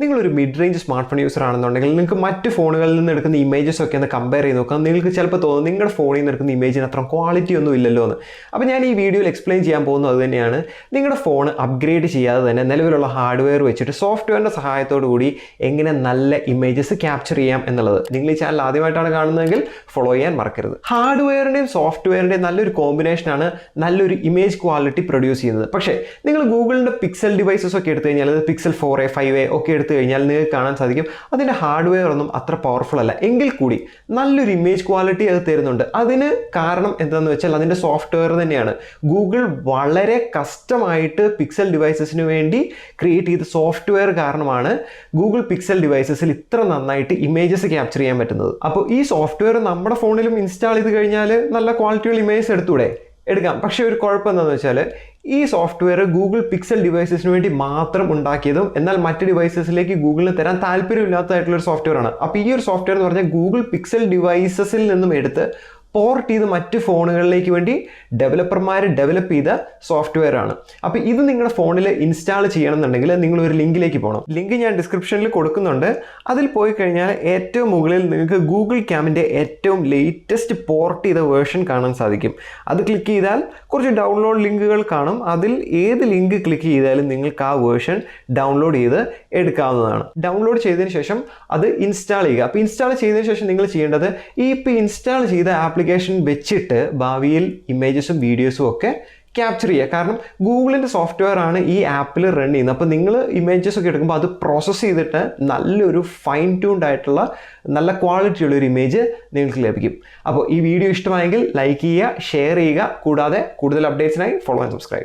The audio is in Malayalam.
നിങ്ങളൊരു mid range smart phone user ആണെന്നുണ്ടെങ്കിൽ നിങ്ങൾക്ക് മറ്റ് ഫോണുകളിൽ നിന്ന് എടുക്കുന്ന ഇമേജസ് ഒക്കെ ഒന്ന് കമ്പയർ ചെയ്ത് നോക്കാം. നിങ്ങൾക്ക് ചിലപ്പോൾ തോന്നും നിങ്ങളുടെ ഫോണിൽ നിന്ന് എടുക്കുന്ന ഇമേജിന് അത്ര ക്വാളിറ്റി ഒന്നും ഇല്ലല്ലോ എന്ന്. അപ്പോൾ ഞാൻ ഈ വീഡിയോയിൽ എക്സ്പ്ലെയിൻ ചെയ്യാൻ പോകുന്നത് അത് തന്നെയാണ്. നിങ്ങളുടെ ഫോൺ അപ്ഗ്രേഡ് ചെയ്യാതെ തന്നെ നിലവിലുള്ള ഹാർഡ്വെയർ വെച്ചിട്ട് സോഫ്റ്റ്വെയറിൻ്റെ സഹായത്തോടു കൂടി എങ്ങനെ നല്ല ഇമേജസ് ക്യാപ്ചർ ചെയ്യാം എന്നുള്ളത്. നിങ്ങൾ ഈ ചാനൽ ആദ്യമായിട്ടാണ് കാണുന്നതെങ്കിൽ ഫോളോ ചെയ്യാൻ മറക്കരുത്. ഹാർഡ്വെയറിൻ്റെയും സോഫ്റ്റ്വെയറിൻ്റെയും നല്ലൊരു കോമ്പിനേഷനാണ് നല്ലൊരു ഇമേജ് ക്വാളിറ്റി പ്രൊഡ്യൂസ് ചെയ്യുന്നത്. പക്ഷേ നിങ്ങൾ ഗൂഗിളിൻ്റെ പിക്സൽ ഡിവൈസസ് ഒക്കെ എടുത്തു കഴിഞ്ഞാൽ പിക്സൽ 4a 5a ഒക്കെ എടുത്തു കഴിഞ്ഞാൽ നിങ്ങൾക്ക് കാണാൻ സാധിക്കും അതിൻ്റെ ഹാർഡ്വെയർ ഒന്നും അത്ര പവർഫുൾ അല്ല. എങ്കിൽ കൂടി നല്ലൊരു ഇമേജ് ക്വാളിറ്റി അത് തരുന്നുണ്ട്. അതിന് കാരണം എന്താണെന്ന് വെച്ചാൽ അതിൻ്റെ സോഫ്റ്റ്വെയർ തന്നെയാണ്. ഗൂഗിൾ വളരെ കസ്റ്റമായിട്ട് പിക്സൽ ഡിവൈസസിന് വേണ്ടി ക്രിയേറ്റ് ചെയ്ത സോഫ്റ്റ്വെയർ കാരണമാണ് ഗൂഗിൾ പിക്സൽ ഡിവൈസസിൽ ഇത്ര നന്നായിട്ട് ഇമേജസ് ക്യാപ്ചർ ചെയ്യാൻ പറ്റുന്നത്. അപ്പോൾ ഈ സോഫ്റ്റ്വെയർ നമ്മുടെ ഫോണിലും ഇൻസ്റ്റാൾ ചെയ്ത് കഴിഞ്ഞാൽ നല്ല ക്വാളിറ്റിയുള്ള ഇമേജസ് എടുക്കാം. പക്ഷേ ഒരു കുഴപ്പം എന്താണെന്ന് വെച്ചാൽ ഈ സോഫ്റ്റ്വെയർ ഗൂഗിൾ പിക്സൽ ഡിവൈസസിന് വേണ്ടി മാത്രം ഉണ്ടാക്കിയതും എന്നാൽ മറ്റ് ഡിവൈസസിലേക്ക് ഗൂഗിളിന് തരാൻ താല്പര്യമില്ലാത്തതായിട്ടുള്ളൊരു സോഫ്റ്റ്വെയർ ആണ്. അപ്പോൾ ഈ ഒരു സോഫ്റ്റ്വെയർ എന്ന് പറഞ്ഞാൽ ഗൂഗിൾ പിക്സൽ ഡിവൈസസിൽ നിന്നും എടുത്ത് പോർട്ട് ചെയ്ത് മറ്റ് ഫോണുകളിലേക്ക് വേണ്ടി ഡെവലപ്പർമാർ ഡെവലപ്പ് ചെയ്ത സോഫ്റ്റ്വെയർ ആണ്. അപ്പോൾ ഇത് നിങ്ങളുടെ ഫോണിൽ ഇൻസ്റ്റാൾ ചെയ്യണമെന്നുണ്ടെങ്കിൽ നിങ്ങൾ ഒരു ലിങ്കിലേക്ക് പോകണം. ലിങ്ക് ഞാൻ ഡിസ്ക്രിപ്ഷനിൽ കൊടുക്കുന്നുണ്ട്. അതിൽ പോയി കഴിഞ്ഞാൽ ഏറ്റവും മുകളിൽ നിങ്ങൾക്ക് ഗൂഗിൾ ക്യാമിൻ്റെ ഏറ്റവും ലേറ്റസ്റ്റ് പോർട്ട് ചെയ്ത വേർഷൻ കാണാൻ സാധിക്കും. അത് ക്ലിക്ക് ചെയ്താൽ കുറച്ച് ഡൗൺലോഡ് ലിങ്കുകൾ കാണും. അതിൽ ഏത് ലിങ്ക് ക്ലിക്ക് ചെയ്താലും നിങ്ങൾക്ക് ആ വേർഷൻ ഡൗൺലോഡ് ചെയ്ത് എടുക്കാവുന്നതാണ്. ഡൗൺലോഡ് ചെയ്തതിന് ശേഷം അത് ഇൻസ്റ്റാൾ ചെയ്യുക. അപ്പോൾ ഇൻസ്റ്റാൾ ചെയ്തതിന് ശേഷം നിങ്ങൾ ചെയ്യേണ്ടത് ഇപ്പോൾ ഇൻസ്റ്റാൾ ചെയ്ത ആപ്ലിക്കേഷൻ വെച്ചിട്ട് ഭാവിയിൽ ഇമേജസും വീഡിയോസും ഒക്കെ ക്യാപ്ചർ ചെയ്യുക. കാരണം ഗൂഗിളിൻ്റെ സോഫ്റ്റ്വെയർ ആണ് ഈ ആപ്പിൽ റൺ ചെയ്യുന്നത്. അപ്പോൾ നിങ്ങൾ ഇമേജസ് ഒക്കെ എടുക്കുമ്പോൾ അത് പ്രോസസ്സ് ചെയ്തിട്ട് നല്ലൊരു ഫൈൻ ട്യൂൺഡ് ആയിട്ടുള്ള നല്ല ക്വാളിറ്റിയുള്ള ഒരു ഇമേജ് നിങ്ങൾക്ക് ലഭിക്കും. അപ്പോൾ ഈ വീഡിയോ ഇഷ്ടമായെങ്കിൽ ലൈക്ക് ചെയ്യുക, ഷെയർ ചെയ്യുക. കൂടാതെ കൂടുതൽ അപ്ഡേറ്റ്സിനായി ഫോളോ ആൻഡ് സബ്സ്ക്രൈബ്.